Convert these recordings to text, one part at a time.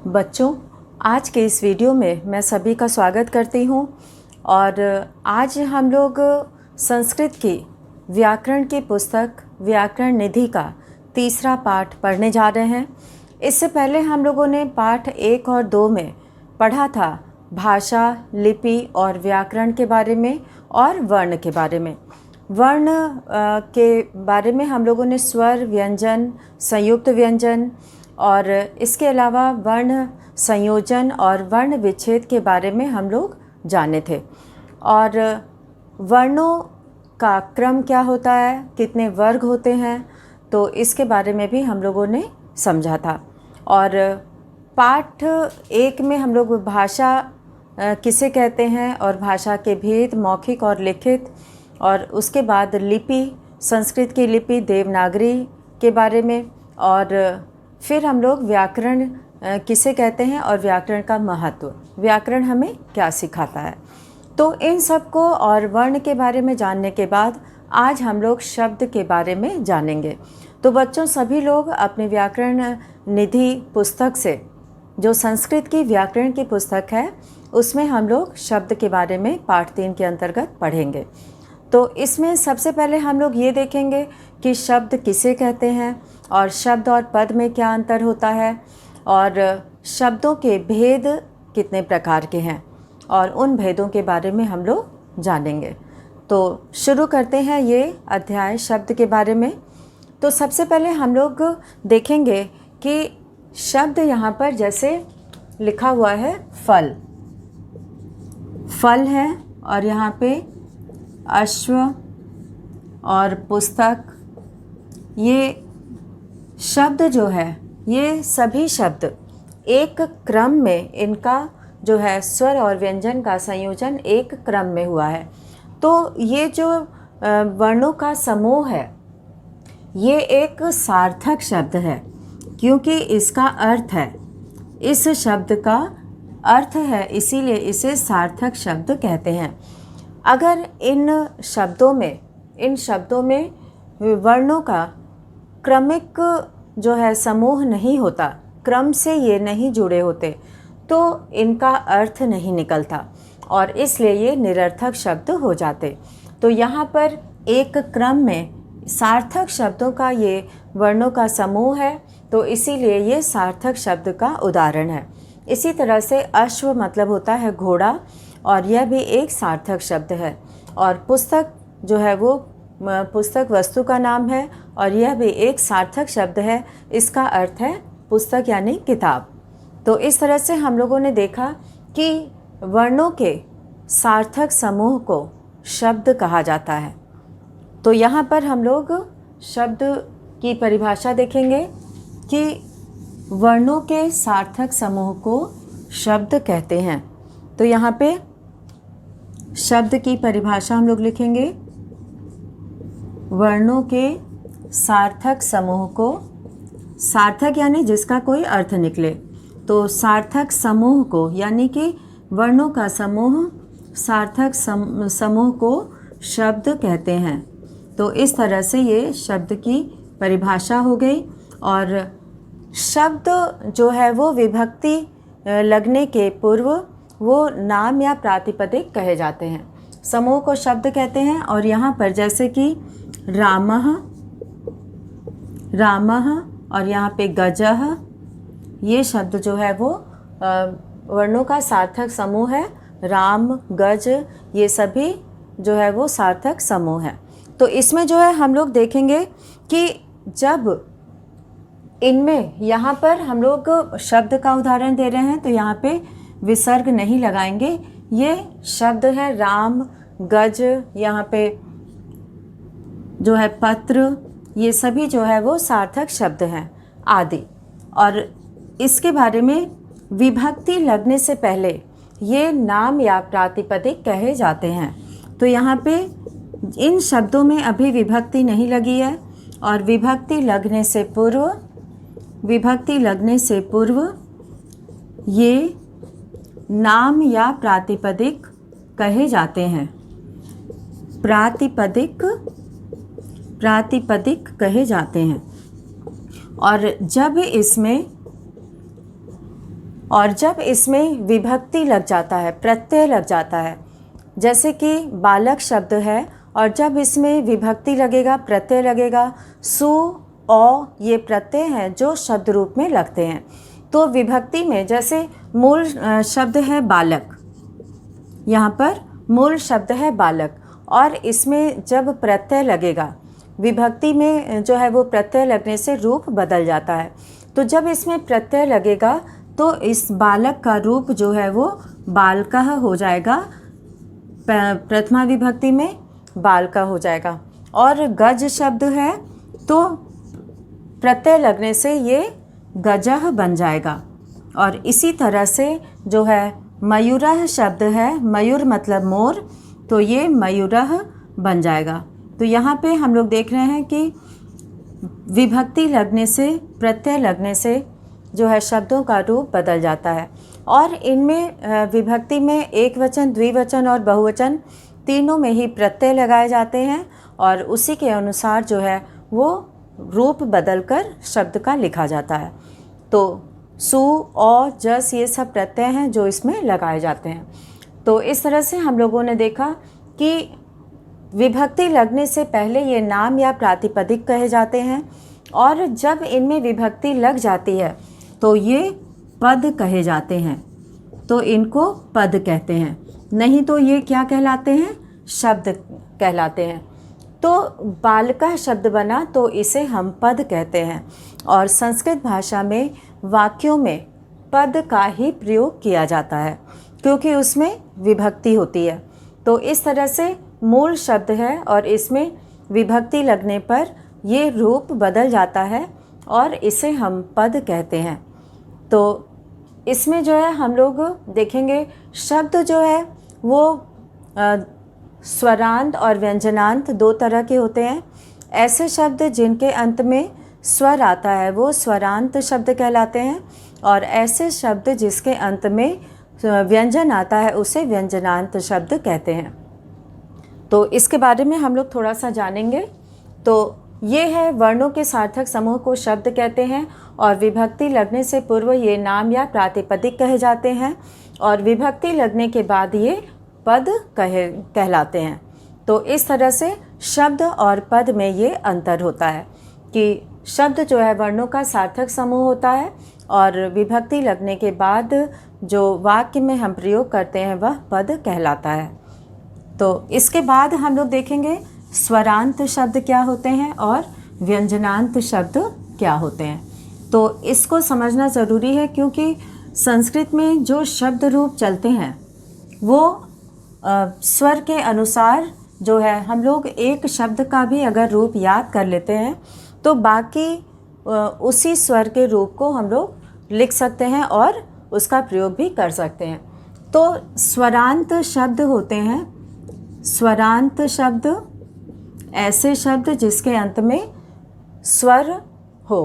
बच्चों, आज के इस वीडियो में मैं सभी का स्वागत करती हूँ और आज हम लोग संस्कृत की व्याकरण की पुस्तक व्याकरण निधि का तीसरा पाठ पढ़ने जा रहे हैं। इससे पहले हम लोगों ने पाठ 1 और 2 में पढ़ा था भाषा, लिपि और व्याकरण के बारे में और वर्ण के बारे में। वर्ण के बारे में हम लोगों ने स्वर, व्यंजन, संयुक्त व्यंजन और इसके अलावा वर्ण संयोजन और वर्ण विच्छेद के बारे में हम लोग जाने थे। और वर्णों का क्रम क्या होता है, कितने वर्ग होते हैं, तो इसके बारे में भी हम लोगों ने समझा था। और पाठ 1 में हम लोग भाषा किसे कहते हैं और भाषा के भेद, मौखिक और लिखित, और उसके बाद लिपि, संस्कृत की लिपि देवनागरी के बारे में, और फिर हम लोग व्याकरण किसे कहते हैं और व्याकरण का महत्व, व्याकरण हमें क्या सिखाता है। तो इन सब को और वर्ण के बारे में जानने के बाद आज हम लोग शब्द के बारे में जानेंगे। तो बच्चों, सभी लोग अपने व्याकरण निधि पुस्तक से, जो संस्कृत की व्याकरण की पुस्तक है, उसमें हम लोग शब्द के बारे में पाठ 3 के अंतर्गत पढ़ेंगे। तो इसमें सबसे पहले हम लोग ये देखेंगे कि शब्द किसे कहते हैं और शब्द और पद में क्या अंतर होता है, और शब्दों के भेद कितने प्रकार के हैं और उन भेदों के बारे में हम लोग जानेंगे। तो शुरू करते हैं ये अध्याय शब्द के बारे में। तो सबसे पहले हम लोग देखेंगे कि शब्द यहाँ पर जैसे लिखा हुआ है फल, फल है, और यहाँ पे अश्व और पुस्तक, ये शब्द जो है, ये सभी शब्द एक क्रम में, इनका जो है स्वर और व्यंजन का संयोजन एक क्रम में हुआ है। तो ये जो वर्णों का समूह है, ये एक सार्थक शब्द है, क्योंकि इसका अर्थ है, इस शब्द का अर्थ है, इसीलिए इसे सार्थक शब्द कहते हैं। अगर इन शब्दों में वर्णों का क्रमिक जो है समूह नहीं होता, क्रम से ये नहीं जुड़े होते, तो इनका अर्थ नहीं निकलता और इसलिए ये निरर्थक शब्द हो जाते। तो यहाँ पर एक क्रम में सार्थक शब्दों का ये वर्णों का समूह है, तो इसीलिए ये सार्थक शब्द का उदाहरण है। इसी तरह से अश्व मतलब होता है घोड़ा, और यह भी एक सार्थक शब्द है। और पुस्तक जो है वो पुस्तक वस्तु का नाम है, और यह भी एक सार्थक शब्द है। इसका अर्थ है पुस्तक यानी किताब। तो इस तरह से हम लोगों ने देखा कि वर्णों के सार्थक समूह को शब्द कहा जाता है। तो यहाँ पर हम लोग शब्द की परिभाषा देखेंगे कि वर्णों के सार्थक समूह को शब्द कहते हैं। तो यहाँ पे शब्द की परिभाषा हम लोग लिखेंगे, वर्णों के सार्थक समूह को, सार्थक यानी जिसका कोई अर्थ निकले, तो सार्थक समूह को यानी कि वर्णों का समूह, सार्थक समूह को शब्द कहते हैं। तो इस तरह से ये शब्द की परिभाषा हो गई। और शब्द जो है वो विभक्ति लगने के पूर्व वो नाम या प्रातिपदिक कहे जाते हैं। समूह को शब्द कहते हैं। और यहाँ पर जैसे कि रामः, रामः, और यहाँ पे गजः, ये शब्द जो है वो वर्णों का सार्थक समूह है। राम, गज, ये सभी जो है वो सार्थक समूह है। तो इसमें जो है हम लोग देखेंगे कि जब इनमें, यहाँ पर हम लोग शब्द का उदाहरण दे रहे हैं, तो यहाँ पे विसर्ग नहीं लगाएंगे। ये शब्द है राम, गज, यहाँ पे जो है पत्र, ये सभी जो है वो सार्थक शब्द हैं आदि। और इसके बारे में विभक्ति लगने से पहले ये नाम या प्रातिपदिक कहे जाते हैं। तो यहाँ पे इन शब्दों में अभी विभक्ति नहीं लगी है, और विभक्ति लगने से पूर्व ये नाम या प्रातिपदिक कहे जाते हैं। प्रातिपदिक कहे जाते हैं। और जब इसमें और जब इसमें विभक्ति लग जाता है, प्रत्यय लग जाता है, जैसे कि बालक शब्द है और जब इसमें विभक्ति लगेगा, प्रत्यय लगेगा, सु, औ ये प्रत्यय हैं जो शब्द रूप में लगते हैं। तो विभक्ति में जैसे मूल शब्द है बालक, यहाँ पर मूल शब्द है बालक और इसमें जब प्रत्यय लगेगा, विभक्ति में जो है वो प्रत्यय लगने से रूप बदल जाता है। तो जब इसमें प्रत्यय लगेगा तो इस बालक का रूप जो है वो बालकः हो जाएगा, प्रथमा विभक्ति में बालका हो जाएगा। और गज शब्द है तो प्रत्यय लगने से ये गजः बन जाएगा। और इसी तरह से जो है मयूरः शब्द है, मयूर मतलब मोर, तो ये मयूरः बन जाएगा। तो यहाँ पे हम लोग देख रहे हैं कि विभक्ति लगने से, प्रत्यय लगने से जो है शब्दों का रूप बदल जाता है। और इनमें विभक्ति में एक वचन, द्विवचन और बहुवचन तीनों में ही प्रत्यय लगाए जाते हैं और उसी के अनुसार जो है वो रूप बदलकर शब्द का लिखा जाता है। तो सु, औ, जस ये सब प्रत्यय हैं जो इसमें लगाए जाते हैं। तो इस तरह से हम लोगों ने देखा कि विभक्ति लगने से पहले ये नाम या प्रातिपदिक कहे जाते हैं और जब इनमें विभक्ति लग जाती है तो ये पद कहे जाते हैं, तो इनको पद कहते हैं। नहीं तो ये क्या कहलाते हैं? शब्द कहलाते हैं। तो बालका शब्द बना तो इसे हम पद कहते हैं और संस्कृत भाषा में वाक्यों में पद का ही प्रयोग किया जाता है क्योंकि उसमें विभक्ति होती है। तो इस तरह से मूल शब्द है और इसमें विभक्ति लगने पर ये रूप बदल जाता है और इसे हम पद कहते हैं। तो इसमें जो है हम लोग देखेंगे शब्द जो है वो स्वरांत और व्यंजनांत दो तरह के होते हैं। ऐसे शब्द जिनके अंत में स्वर आता है वो स्वरांत शब्द कहलाते हैं और ऐसे शब्द जिसके अंत में व्यंजन आता है उसे व्यंजनांत शब्द कहते हैं। तो इसके बारे में हम लोग थोड़ा सा जानेंगे। तो ये है वर्णों के सार्थक समूह को शब्द कहते हैं और विभक्ति लगने से पूर्व ये नाम या प्रातिपदिक कहे जाते हैं और विभक्ति लगने के बाद ये पद कहलाते हैं। तो इस तरह से शब्द और पद में ये अंतर होता है कि शब्द जो है वर्णों का सार्थक समूह होता है और विभक्ति लगने के बाद जो वाक्य में हम प्रयोग करते हैं वह पद कहलाता है। तो इसके बाद हम लोग देखेंगे स्वरांत शब्द क्या होते हैं और व्यंजनांत शब्द क्या होते हैं। तो इसको समझना ज़रूरी है क्योंकि संस्कृत में जो शब्द रूप चलते हैं वो स्वर के अनुसार जो है हम लोग एक शब्द का भी अगर रूप याद कर लेते हैं तो बाकी उसी स्वर के रूप को हम लोग लिख सकते हैं और उसका प्रयोग भी कर सकते हैं। तो स्वरांत शब्द होते हैं, स्वरांत शब्द ऐसे शब्द जिसके अंत में स्वर हो,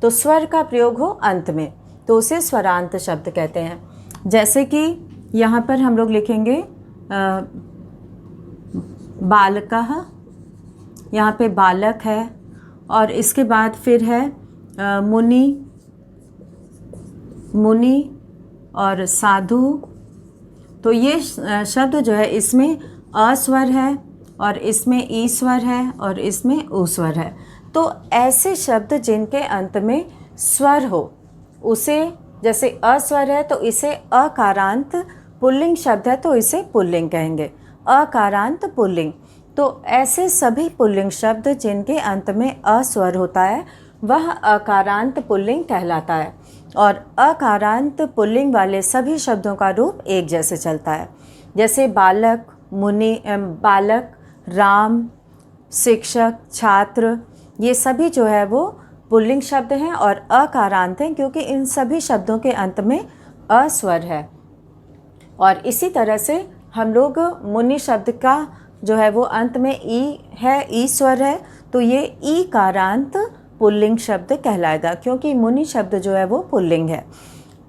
तो स्वर का प्रयोग हो अंत में, तो उसे स्वरांत शब्द कहते हैं। जैसे कि यहाँ पर हम लोग लिखेंगे बालकः, यहाँ पे बालक है और इसके बाद फिर है मुनि, मुनि और साधु। तो ये शब्द जो है इसमें अस्वर है और इसमें ई स्वर है और इसमें उ स्वर है। तो ऐसे शब्द जिनके अंत में स्वर हो उसे, जैसे अस्वर है तो इसे अकारांत, पुल्लिंग शब्द है तो इसे पुल्लिंग कहेंगे, अकारांत पुल्लिंग। तो ऐसे सभी पुल्लिंग शब्द जिनके अंत में अस्वर होता है वह अकारांत पुल्लिंग कहलाता है और अकारांत पुल्लिंग वाले सभी शब्दों का रूप एक जैसे चलता है। जैसे बालक, मुनि, बालक, राम, शिक्षक, छात्र, ये सभी जो है वो पुल्लिंग शब्द हैं और अकारांत हैं क्योंकि इन सभी शब्दों के अंत में अस्वर है। और इसी तरह से हम लोग मुनि शब्द का जो है वो अंत में ई है, ई स्वर है, तो ये ई कारांत पुल्लिंग शब्द कहलाएगा क्योंकि मुनि शब्द जो है वो पुल्लिंग है।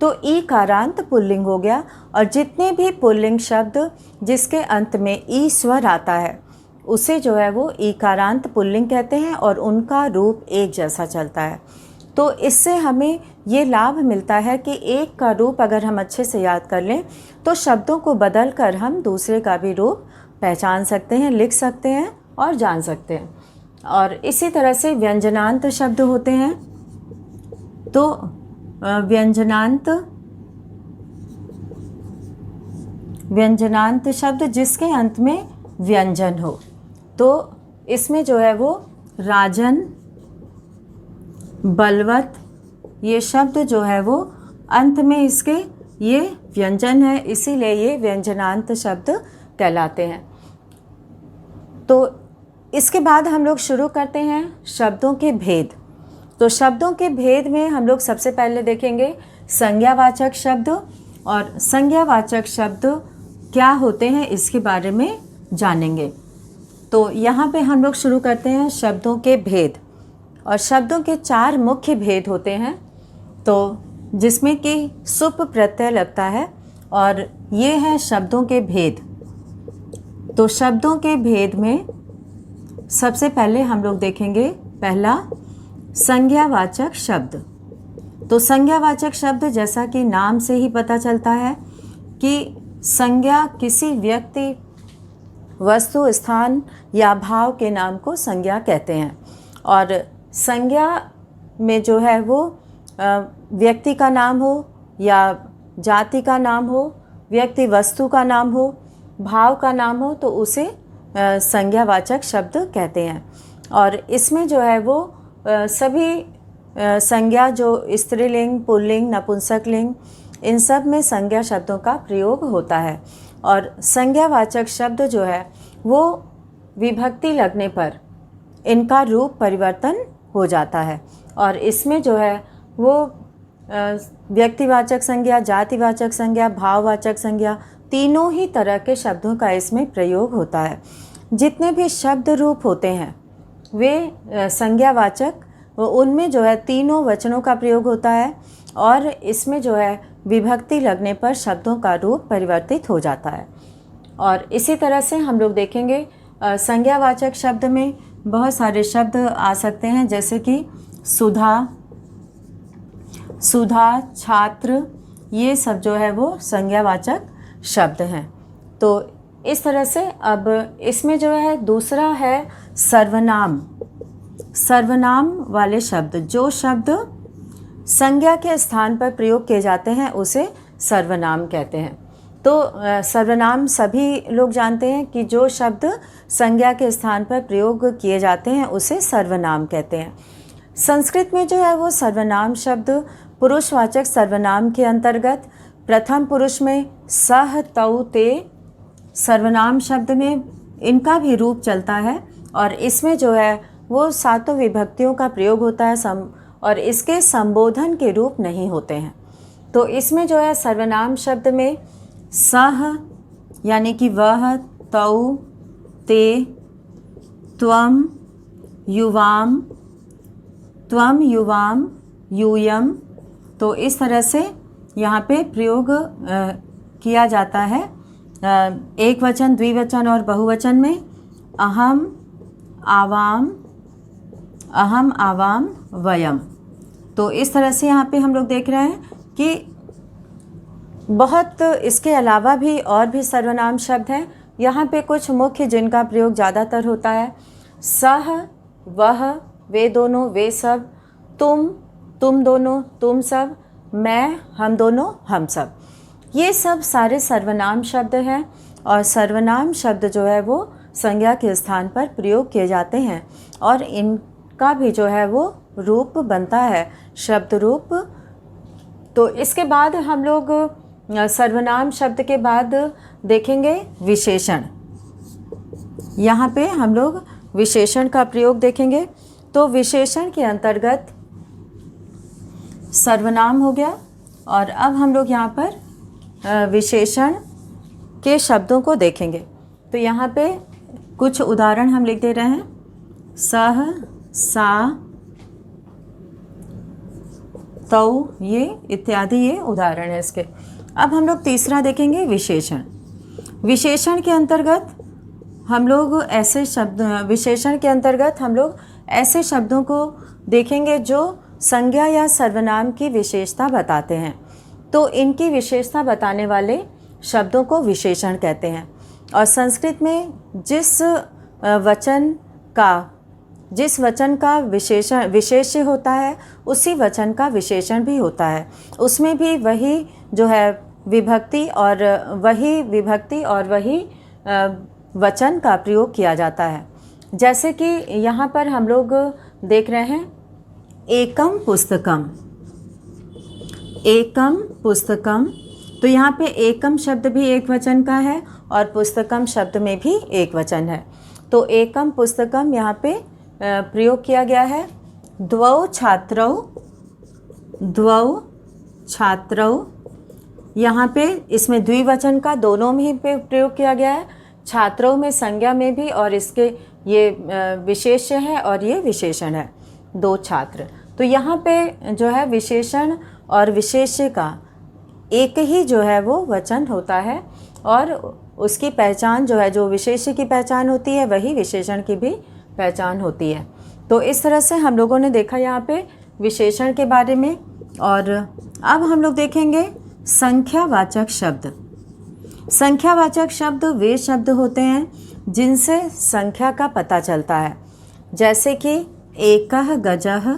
तो ई कारांत पुल्लिंग हो गया और जितने भी पुल्लिंग शब्द जिसके अंत में ई स्वर आता है उसे जो है वो ईकारांत पुल्लिंग कहते हैं और उनका रूप एक जैसा चलता है। तो इससे हमें ये लाभ मिलता है कि एक का रूप अगर हम अच्छे से याद कर लें तो शब्दों को बदल कर हम दूसरे का भी रूप पहचान सकते हैं, लिख सकते हैं और जान सकते हैं। और इसी तरह से व्यंजनांत शब्द होते हैं। तो व्यंजनांत शब्द जिसके अंत में व्यंजन हो, तो इसमें जो है वो राजन, बलवत, ये शब्द जो है वो अंत में इसके ये व्यंजन है, इसीलिए ये व्यंजनांत शब्द कहलाते हैं। तो इसके बाद हम लोग शुरू करते हैं शब्दों के भेद। तो शब्दों के भेद में हम लोग सबसे पहले देखेंगे संज्ञावाचक शब्द, और संज्ञावाचक शब्द क्या होते हैं इसके बारे में जानेंगे। तो यहाँ पे हम लोग शुरू करते हैं शब्दों के भेद, और शब्दों के 4 मुख्य भेद होते हैं। तो जिसमें कि सुप प्रत्यय लगता है, और ये है शब्दों के भेद। तो शब्दों के भेद में सबसे पहले हम लोग देखेंगे पहला संज्ञावाचक शब्द। तो संज्ञावाचक शब्द जैसा कि नाम से ही पता चलता है कि संज्ञा किसी व्यक्ति, वस्तु, स्थान या भाव के नाम को संज्ञा कहते हैं। और संज्ञा में जो है वो व्यक्ति का नाम हो या जाति का नाम हो, व्यक्ति वस्तु का नाम हो, भाव का नाम हो, तो उसे संज्ञावाचक शब्द कहते हैं। और इसमें जो है वो सभी संज्ञा जो स्त्रीलिंग, पुल्लिंग, नपुंसकलिंग, इन सब में संज्ञा शब्दों का प्रयोग होता है। और संज्ञावाचक शब्द जो है वो विभक्ति लगने पर इनका रूप परिवर्तन हो जाता है। और इसमें जो है वो व्यक्तिवाचक संज्ञा, जातिवाचक संज्ञा, भाववाचक संज्ञा, तीनों ही तरह के शब्दों का इसमें प्रयोग होता है। जितने भी शब्द रूप होते हैं वे संज्ञावाचक, उनमें जो है तीनों वचनों का प्रयोग होता है, और इसमें जो है विभक्ति लगने पर शब्दों का रूप परिवर्तित हो जाता है। और इसी तरह से हम लोग देखेंगे संज्ञावाचक शब्द में बहुत सारे शब्द आ सकते हैं, जैसे कि सुधा, छात्र, ये सब जो है वो संज्ञावाचक शब्द हैं। तो इस तरह से अब इसमें जो है दूसरा है सर्वनाम। सर्वनाम वाले शब्द, जो शब्द संज्ञा के स्थान पर प्रयोग किए जाते हैं उसे सर्वनाम कहते हैं। तो सर्वनाम सभी लोग जानते हैं कि जो शब्द संज्ञा के स्थान पर प्रयोग किए जाते हैं उसे सर्वनाम कहते हैं। संस्कृत में जो है वो सर्वनाम शब्द पुरुषवाचक सर्वनाम के अंतर्गत प्रथम पुरुष में सह, तौ, ते सर्वनाम शब्द में इनका भी रूप चलता है, और इसमें जो है वो 7 विभक्तियों का प्रयोग होता है और इसके संबोधन के रूप नहीं होते हैं। तो इसमें जो है सर्वनाम शब्द में सह यानी कि वह, तौ, ते, त्वम, युवाम, यूयम, तो इस तरह से यहाँ पे प्रयोग किया जाता है। एक वचन, द्विवचन और बहुवचन में अहम, आवाम, वयम। तो इस तरह से यहाँ पे हम लोग देख रहे हैं कि बहुत इसके अलावा भी और भी सर्वनाम शब्द हैं। यहाँ पे कुछ मुख्य जिनका प्रयोग ज़्यादातर होता है, सह, वह, वे दोनों, वे सब, तुम दोनों, तुम सब, मैं, हम दोनों, हम सब। ये सब सारे सर्वनाम शब्द हैं, और सर्वनाम शब्द जो है वो संज्ञा के स्थान पर प्रयोग किए जाते हैं, और इनका भी जो है वो रूप बनता है, शब्द रूप। तो इसके बाद हम लोग सर्वनाम शब्द के बाद देखेंगे विशेषण। यहाँ पे हम लोग विशेषण का प्रयोग देखेंगे। तो विशेषण के अंतर्गत सर्वनाम हो गया, और अब हम लोग यहाँ पर विशेषण के शब्दों को देखेंगे। तो यहाँ पे कुछ उदाहरण हम लिख दे रहे हैं, सह, सा, तौ, ये इत्यादि, ये उदाहरण है इसके। अब हम लोग तीसरा देखेंगे विशेषण। विशेषण के अंतर्गत हम लोग ऐसे शब्दों को देखेंगे जो संज्ञा या सर्वनाम की विशेषता बताते हैं। तो इनकी विशेषता बताने वाले शब्दों को विशेषण कहते हैं। और संस्कृत में जिस वचन का विशेष्य होता है, उसी वचन का विशेषण भी होता है। उसमें भी वही जो है विभक्ति और वही वचन का प्रयोग किया जाता है। जैसे कि यहाँ पर हम लोग देख रहे हैं एकम पुस्तकम, एकम पुस्तकम। तो यहाँ पे एकम शब्द भी एक वचन का है और पुस्तकम शब्द में भी एक वचन है। तो एकम पुस्तकम यहाँ पे प्रयोग किया गया है। द्वौ छात्रौ, यहाँ पे इसमें द्विवचन का दोनों में ही प्रयोग किया गया है। छात्रों में संज्ञा में भी, और इसके ये विशेष्य है और ये विशेषण है, दो छात्र। तो यहाँ पे जो है विशेषण और विशेष्य का एक ही जो है वो वचन होता है, और उसकी पहचान जो है, जो विशेष्य की पहचान होती है वही विशेषण की भी पहचान होती है। तो इस तरह से हम लोगों ने देखा यहाँ पे विशेषण के बारे में। और अब हम लोग देखेंगे संख्यावाचक शब्द। संख्यावाचक शब्द वे शब्द होते हैं जिनसे संख्या का पता चलता है। जैसे कि एकः गजः,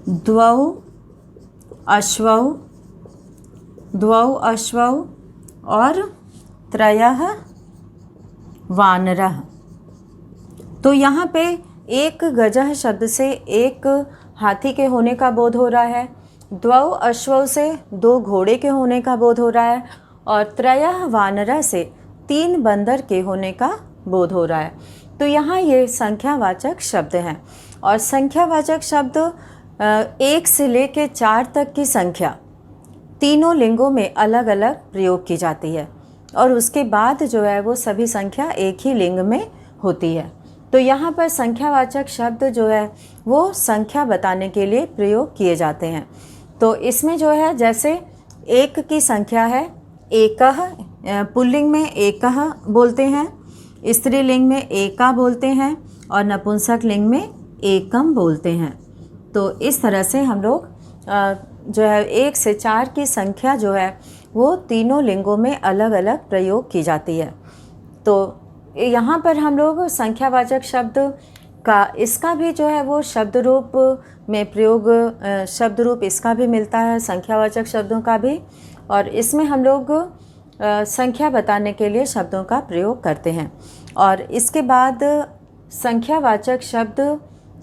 द्वौ अश्वौ और त्रयः वानरः। तो यहाँ पे एक गजः शब्द से एक हाथी के होने का बोध हो रहा है, द्वौ अश्वौ से दो घोड़े के होने का बोध हो रहा है, और त्रयः वानरः से तीन बंदर के होने का बोध हो रहा है। तो यहाँ ये संख्यावाचक शब्द हैं। और संख्यावाचक शब्द 1 से लेकर 4 तक की संख्या तीनों लिंगों में अलग अलग प्रयोग की जाती है, और उसके बाद जो है वो सभी संख्या एक ही लिंग में होती है। तो यहाँ पर संख्यावाचक शब्द जो है वो संख्या बताने के लिए प्रयोग किए जाते हैं। तो इसमें जो है जैसे एक की संख्या है, एकः, पुल्लिंग में एकः बोलते हैं, स्त्रीलिंग में एका बोलते हैं, और नपुंसक लिंग में एकम बोलते हैं। तो इस तरह से हम लोग जो है 1 से 4 की संख्या जो है वो तीनों लिंगों में अलग अलग प्रयोग की जाती है। तो यहाँ पर हम लोग संख्यावाचक शब्द का इसका भी जो है वो शब्द रूप में प्रयोग, शब्द रूप इसका भी मिलता है, संख्यावाचक शब्दों का भी। और इसमें हम लोग संख्या बताने के लिए शब्दों का प्रयोग करते हैं। और इसके बाद संख्यावाचक शब्द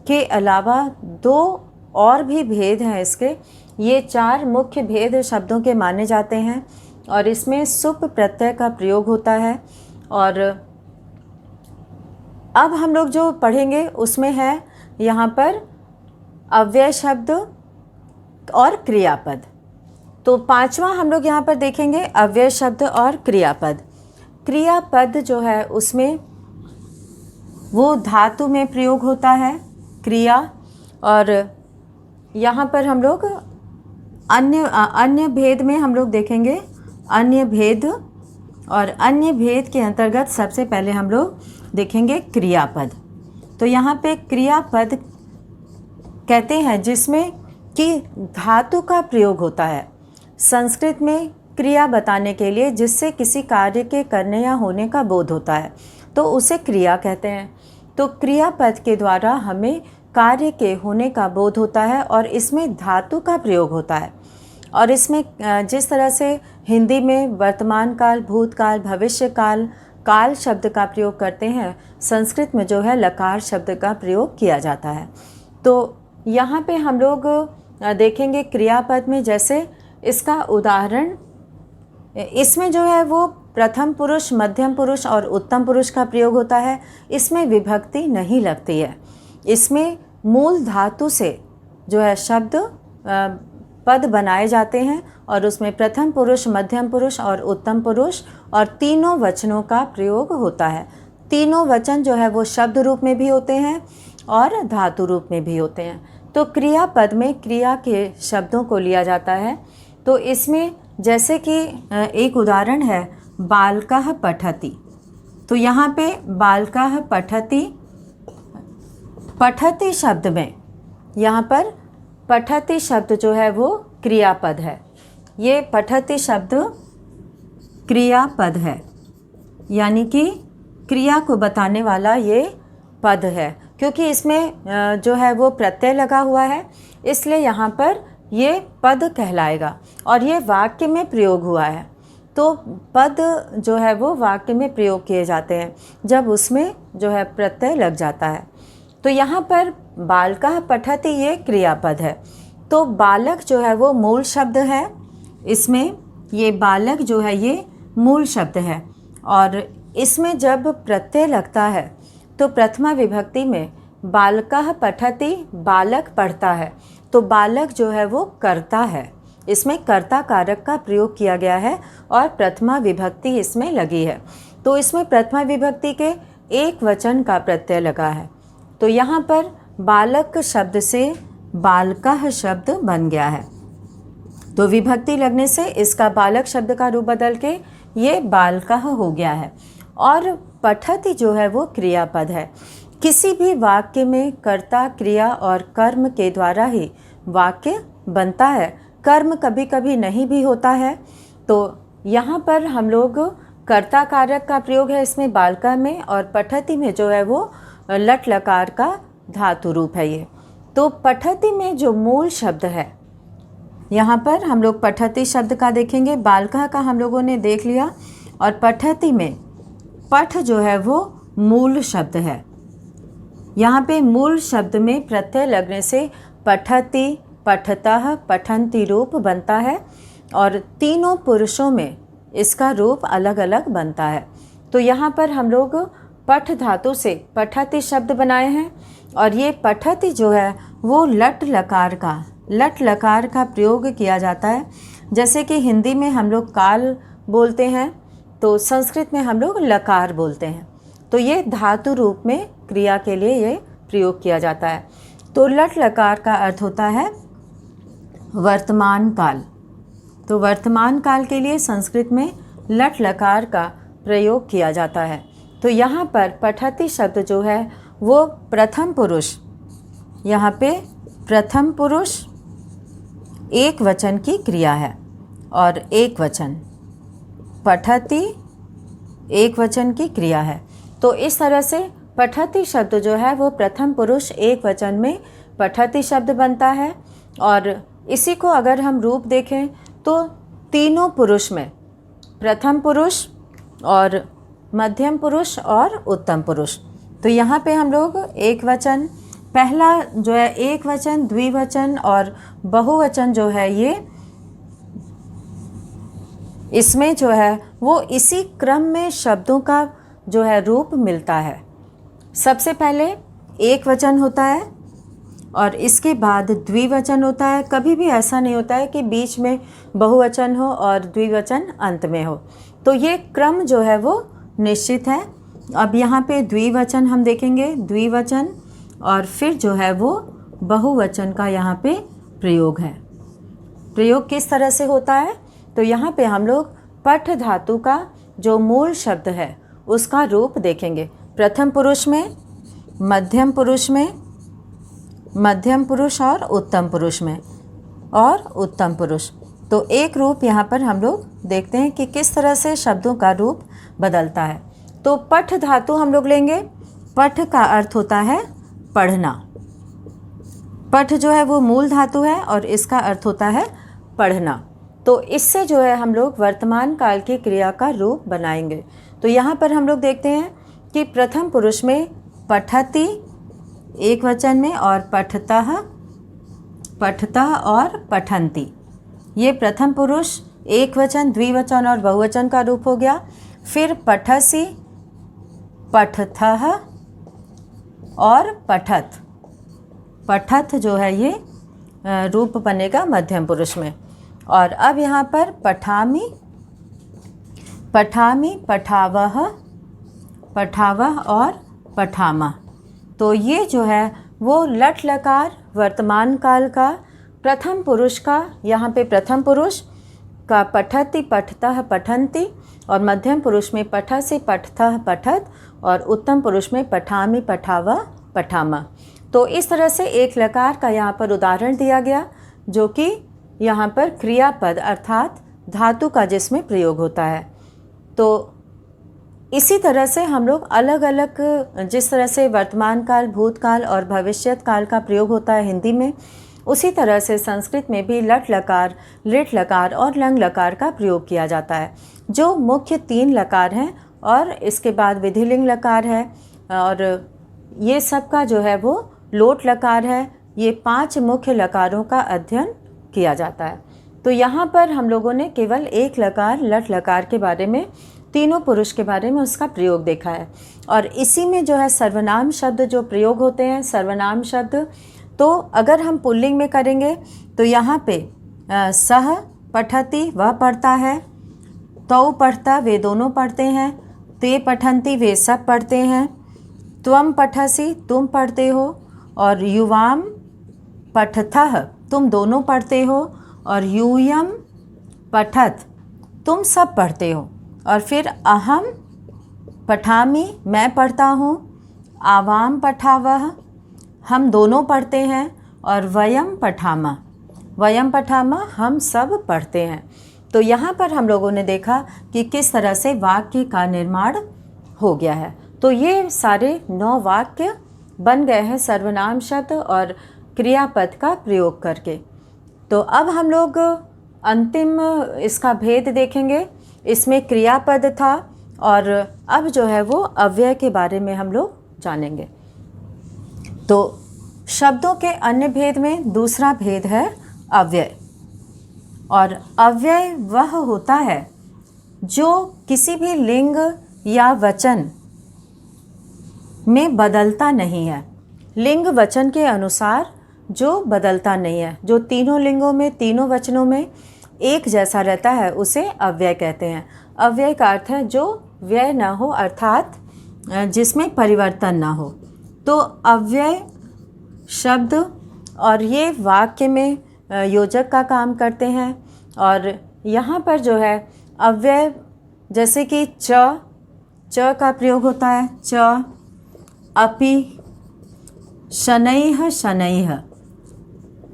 के अलावा 2 और भी भेद हैं इसके। ये 4 मुख्य भेद शब्दों के माने जाते हैं, और इसमें सुप प्रत्यय का प्रयोग होता है। और अब हम लोग जो पढ़ेंगे उसमें है यहाँ पर अव्यय शब्द और क्रियापद। तो 5वां हम लोग यहाँ पर देखेंगे अव्यय शब्द और क्रियापद। क्रियापद जो है उसमें वो धातु में प्रयोग होता है, क्रिया। और यहाँ पर हम लोग अन्य भेद में हम लोग देखेंगे अन्य भेद, और अन्य भेद के अंतर्गत सबसे पहले हम लोग देखेंगे क्रियापद। तो यहाँ पे क्रियापद कहते हैं जिसमें कि धातु का प्रयोग होता है संस्कृत में क्रिया बताने के लिए, जिससे किसी कार्य के करने या होने का बोध होता है, तो उसे क्रिया कहते हैं। तो क्रियापद के द्वारा हमें कार्य के होने का बोध होता है, और इसमें धातु का प्रयोग होता है। और इसमें जिस तरह से हिंदी में वर्तमान काल, भूतकाल, भविष्य काल, काल शब्द का प्रयोग करते हैं, संस्कृत में जो है लकार शब्द का प्रयोग किया जाता है। तो यहाँ पे हम लोग देखेंगे क्रियापद में, जैसे इसका उदाहरण, इसमें जो है वो प्रथम पुरुष, मध्यम पुरुष और उत्तम पुरुष का प्रयोग होता है। इसमें विभक्ति नहीं लगती है। इसमें मूल धातु से जो है शब्द पद बनाए जाते हैं, और उसमें प्रथम पुरुष, मध्यम पुरुष और उत्तम पुरुष और तीनों वचनों का प्रयोग होता है। तीनों वचन जो है वो शब्द रूप में भी होते हैं और धातु रूप में भी होते हैं। तो क्रियापद में क्रिया के शब्दों को लिया जाता है। तो इसमें जैसे कि एक उदाहरण है बालकः पठति। तो यहाँ पे बालकः पठति पठति शब्द में यहाँ पर पठति शब्द जो है वो क्रियापद है। ये पठति शब्द क्रियापद है, यानी कि क्रिया को बताने वाला ये पद है। क्योंकि इसमें जो है वो प्रत्यय लगा हुआ है, इसलिए यहाँ पर ये पद कहलाएगा और ये वाक्य में प्रयोग हुआ है। तो पद जो है वो वाक्य में प्रयोग किए जाते हैं जब उसमें जो है प्रत्यय लग जाता है। तो यहाँ पर बालकः पठति ये क्रियापद है। तो बालक जो है वो मूल शब्द है, इसमें ये बालक जो है ये मूल शब्द है और इसमें जब प्रत्यय लगता है तो प्रथमा विभक्ति में बालकः पठति बालक पढ़ता है। तो बालक जो है वो करता है, इसमें कर्ता कारक का प्रयोग किया गया है और प्रथमा विभक्ति इसमें लगी है। तो इसमें प्रथमा विभक्ति के एक वचन का प्रत्यय लगा है। तो यहाँ पर बालक शब्द से बालकः शब्द बन गया है। तो विभक्ति लगने से इसका बालक शब्द का रूप बदल के ये बालकः हो गया है। और पठति जो है वो क्रियापद है। किसी भी वाक्य में कर्ता, क्रिया और कर्म के द्वारा ही वाक्य बनता है। कर्म कभी कभी नहीं भी होता है। तो यहाँ पर हम लोग कर्ता कारक का प्रयोग है इसमें बालका में, और पठति में जो है वो लट लकार का धातु रूप है ये। तो पठति में जो मूल शब्द है, यहाँ पर हम लोग पठति शब्द का देखेंगे। बालका का हम लोगों ने देख लिया और पठति में पठ जो है वो मूल शब्द है। यहाँ पे मूल शब्द में प्रत्यय लगने से पठति, पठतः, पठन्ति रूप बनता है और तीनों पुरुषों में इसका रूप अलग अलग बनता है। तो यहाँ पर हम लोग पठ धातु से पठति शब्द बनाए हैं और ये पठति जो है वो लट लकार का प्रयोग किया जाता है। जैसे कि हिंदी में हम लोग काल बोलते हैं तो संस्कृत में हम लोग लकार बोलते हैं। तो ये धातु रूप में क्रिया के लिए ये प्रयोग किया जाता है। तो लट लकार का अर्थ होता है वर्तमान काल। तो वर्तमान काल के लिए संस्कृत में लट लकार का प्रयोग किया जाता है। तो यहाँ पर पठति शब्द जो है वो प्रथम पुरुष, यहाँ पे प्रथम पुरुष एक वचन की क्रिया है और एक वचन पठति एक वचन की क्रिया है। तो इस तरह से पठति शब्द जो है वो प्रथम पुरुष एक वचन में पठति शब्द बनता है। और इसी को अगर हम रूप देखें तो तीनों पुरुष में प्रथम पुरुष और मध्यम पुरुष और उत्तम पुरुष। तो यहाँ पे हम लोग एक वचन, पहला जो है एक वचन, द्विवचन और बहुवचन जो है ये इसमें जो है वो इसी क्रम में शब्दों का जो है रूप मिलता है। सबसे पहले एक वचन होता है और इसके बाद द्विवचन होता है। कभी भी ऐसा नहीं होता है कि बीच में बहुवचन हो और द्विवचन अंत में हो। तो ये क्रम जो है वो निश्चित है। अब यहाँ पे द्विवचन हम देखेंगे, द्विवचन और फिर जो है वो बहुवचन का यहाँ पे प्रयोग है। प्रयोग किस तरह से होता है? तो यहाँ पे हम लोग पठ धातु का जो मूल शब्द है उसका रूप देखेंगे। प्रथम पुरुष में, मध्यम पुरुष में, मध्यम पुरुष और उत्तम पुरुष में और उत्तम पुरुष। तो एक रूप यहाँ पर हम लोग देखते हैं कि किस तरह से शब्दों का रूप बदलता है। तो पठ धातु हम लोग लेंगे। पठ का अर्थ होता है पढ़ना। पठ जो है वो मूल धातु है और इसका अर्थ होता है पढ़ना। तो इससे जो है हम लोग वर्तमान काल की क्रिया का रूप बनाएंगे। तो यहाँ पर हम लोग देखते हैं कि प्रथम पुरुष में पठति एक वचन में और पठतः, पठतः और पठन्ति, ये प्रथम पुरुष एक वचन, द्विवचन और बहुवचन का रूप हो गया। फिर पठसि, पठथः और पठत, पठत जो है ये रूप बनेगा मध्यम पुरुष में। और अब यहाँ पर पठामि, पठामि, पठावः, पठावः और पठामा। तो ये जो है वो लट लकार वर्तमान काल का प्रथम पुरुष का, यहाँ पे प्रथम पुरुष का पठति, पठतः, पठन्ति और मध्यम पुरुष में पठसि, पठथः, पठत और उत्तम पुरुष में पठामि, पठावः, पठामा। तो इस तरह से एक लकार का यहाँ पर उदाहरण दिया गया, जो कि यहाँ पर क्रियापद अर्थात धातु का जिसमें प्रयोग होता है। तो इसी तरह से हम लोग अलग अलग, जिस तरह से वर्तमान काल, भूतकाल और भविष्यत काल का प्रयोग होता है हिंदी में, उसी तरह से संस्कृत में भी लट लकार, लिट लकार और लंग लकार का प्रयोग किया जाता है, जो मुख्य 3 लकार हैं और इसके बाद विधिलिंग लकार है, और ये सब का जो है वो लोट लकार है। ये 5 मुख्य लकारों का अध्ययन किया जाता है। तो यहाँ पर हम लोगों ने केवल एक लकार लट लकार के बारे में, तीनों पुरुष के बारे में उसका प्रयोग देखा है। और इसी में जो है सर्वनाम शब्द जो प्रयोग होते हैं, सर्वनाम शब्द, तो अगर हम पुल्लिंग में करेंगे तो यहाँ पे सह पठति वह पढ़ता है, तौ पढ़ता वे दोनों पढ़ते हैं, ते पठन्ति वे सब पढ़ते हैं, त्वम पठसि तुम पढ़ते हो, और युवाम पठथः तुम दोनों पढ़ते हो, और यूयम पठत तुम सब पढ़ते हो। और फिर अहम पठामि मैं पढ़ता हूँ, आवाम पठावह हम दोनों पढ़ते हैं, और वयम पठामा हम सब पढ़ते हैं। तो यहाँ पर हम लोगों ने देखा कि किस तरह से वाक्य का निर्माण हो गया है। तो ये सारे 9 वाक्य बन गए हैं सर्वनाम शब्द और क्रियापद का प्रयोग करके। तो अब हम लोग अंतिम इसका भेद देखेंगे। इसमें क्रियापद था और अब जो है वो अव्यय के बारे में हम लोग जानेंगे। तो शब्दों के अन्य भेद में दूसरा भेद है अव्यय। और अव्यय वह होता है जो किसी भी लिंग या वचन में बदलता नहीं है। लिंग वचन के अनुसार जो बदलता नहीं है, जो तीनों लिंगों में, तीनों वचनों में एक जैसा रहता है, उसे अव्यय कहते हैं। अव्यय का अर्थ है जो व्यय ना हो, अर्थात जिसमें परिवर्तन ना हो। तो अव्यय शब्द और ये वाक्य में योजक का काम करते हैं। और यहाँ पर जो है अव्यय, जैसे कि च का प्रयोग होता है, च, अपि, शनैः शनैः,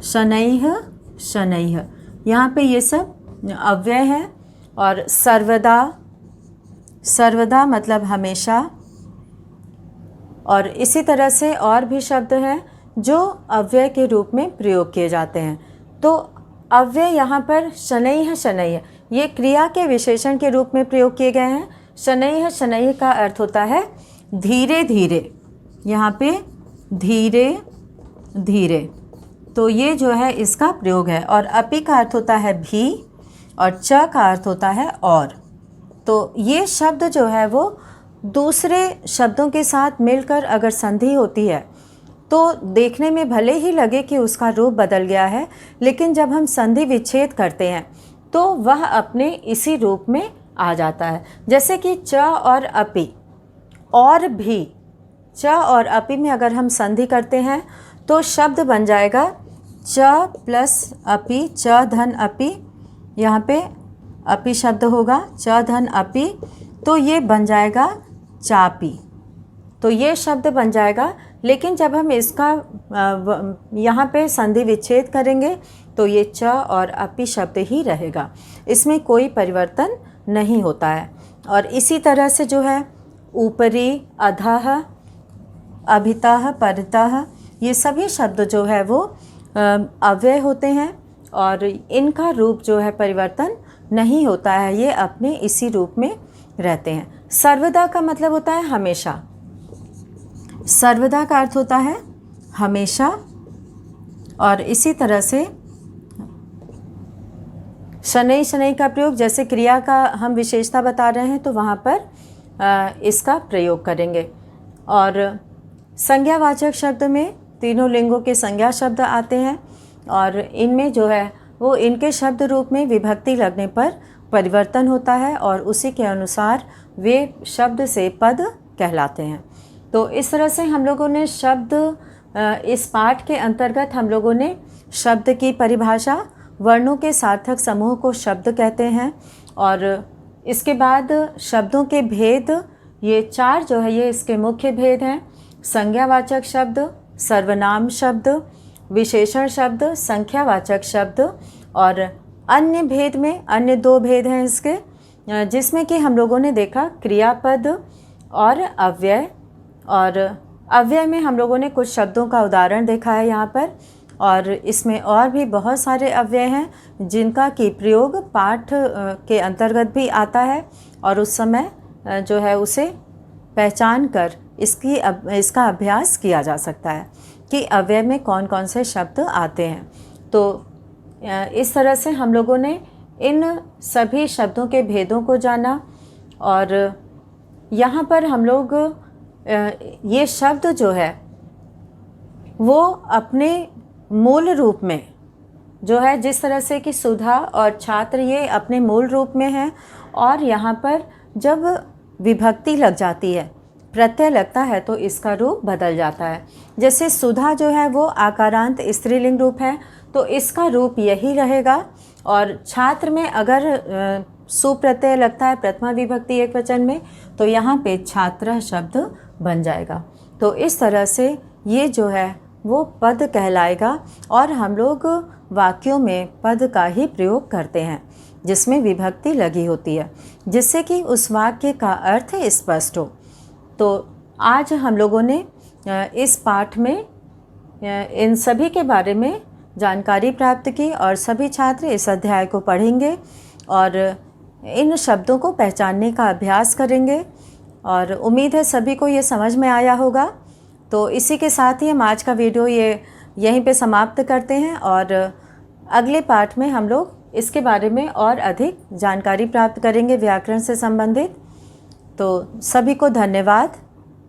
शनैः शनैः, यहाँ पे ये सब अव्यय है। और सर्वदा, सर्वदा मतलब हमेशा। और इसी तरह से और भी शब्द हैं जो अव्यय के रूप में प्रयोग किए जाते हैं। तो अव्यय यहाँ पर शनैः शनैः, ये क्रिया के विशेषण के रूप में प्रयोग किए गए हैं। शनैः शनैः का अर्थ होता है धीरे धीरे, यहाँ पे धीरे धीरे, तो ये जो है इसका प्रयोग है। और अपि का अर्थ होता है भी, और च का अर्थ होता है और। तो ये शब्द जो है वो दूसरे शब्दों के साथ मिलकर अगर संधि होती है तो देखने में भले ही लगे कि उसका रूप बदल गया है, लेकिन जब हम संधि विच्छेद करते हैं तो वह अपने इसी रूप में आ जाता है। जैसे कि च और अपि और भी, च और अपि में अगर हम संधि करते हैं तो शब्द बन जाएगा च प्लस अपि, च धन अपि, यहाँ पे अपि शब्द होगा, च धन अपि, तो ये बन जाएगा चापी, तो ये शब्द बन जाएगा। लेकिन जब हम इसका यहाँ पे संधि विच्छेद करेंगे तो ये च और अपि शब्द ही रहेगा, इसमें कोई परिवर्तन नहीं होता है। और इसी तरह से जो है ऊपरी, अधः, अभितः, परतः, ये सभी शब्द जो है वो अव्यय होते हैं और इनका रूप जो है परिवर्तन नहीं होता है, ये अपने इसी रूप में रहते हैं। सर्वदा का मतलब होता है हमेशा, सर्वदा का अर्थ होता है हमेशा। और इसी तरह से शनै शनै का प्रयोग, जैसे क्रिया का हम विशेषता बता रहे हैं तो वहाँ पर इसका प्रयोग करेंगे। और संज्ञावाचक शब्द में तीनों लिंगों के संज्ञा शब्द आते हैं और इनमें जो है वो इनके शब्द रूप में विभक्ति लगने पर परिवर्तन होता है और उसी के अनुसार वे शब्द से पद कहलाते हैं। तो इस तरह से हम लोगों ने शब्द, इस पाठ के अंतर्गत हम लोगों ने शब्द की परिभाषा, वर्णों के सार्थक समूह को शब्द कहते हैं, और इसके बाद शब्दों के भेद, ये 4 जो है ये इसके मुख्य भेद हैं। संज्ञावाचक शब्द, सर्वनाम शब्द, विशेषण शब्द, संख्यावाचक शब्द और अन्य भेद में अन्य 2 भेद हैं इसके, जिसमें कि हम लोगों ने देखा क्रियापद और अव्यय। और अव्यय में हम लोगों ने कुछ शब्दों का उदाहरण देखा है यहाँ पर, और इसमें और भी बहुत सारे अव्यय हैं जिनका कि प्रयोग पाठ के अंतर्गत भी आता है, और उस समय जो है उसे पहचान कर इसका अभ्यास किया जा सकता है कि अव्यय में कौन कौन से शब्द आते हैं। तो इस तरह से हम लोगों ने इन सभी शब्दों के भेदों को जाना, और यहाँ पर हम लोग ये शब्द जो है वो अपने मूल रूप में जो है, जिस तरह से कि सुधा और छात्र ये अपने मूल रूप में हैं, और यहाँ पर जब विभक्ति लग जाती है, प्रत्यय लगता है, तो इसका रूप बदल जाता है। जैसे सुधा जो है वो आकारांत स्त्रीलिंग रूप है, तो इसका रूप यही रहेगा। और छात्र में अगर सुप्रत्यय लगता है प्रथमा विभक्ति एकवचन में, तो यहाँ पे छात्र शब्द बन जाएगा। तो इस तरह से ये जो है वो पद कहलाएगा, और हम लोग वाक्यों में पद का ही प्रयोग करते हैं जिसमें विभक्ति लगी होती है, जिससे कि उस वाक्य का अर्थ स्पष्ट हो। तो आज हम लोगों ने इस पाठ में इन सभी के बारे में जानकारी प्राप्त की, और सभी छात्र इस अध्याय को पढ़ेंगे और इन शब्दों को पहचानने का अभ्यास करेंगे, और उम्मीद है सभी को ये समझ में आया होगा। तो इसी के साथ ही हम आज का वीडियो यहीं पे समाप्त करते हैं, और अगले पाठ में हम लोग इसके बारे में और अधिक जानकारी प्राप्त करेंगे व्याकरण से संबंधित। तो सभी को धन्यवाद।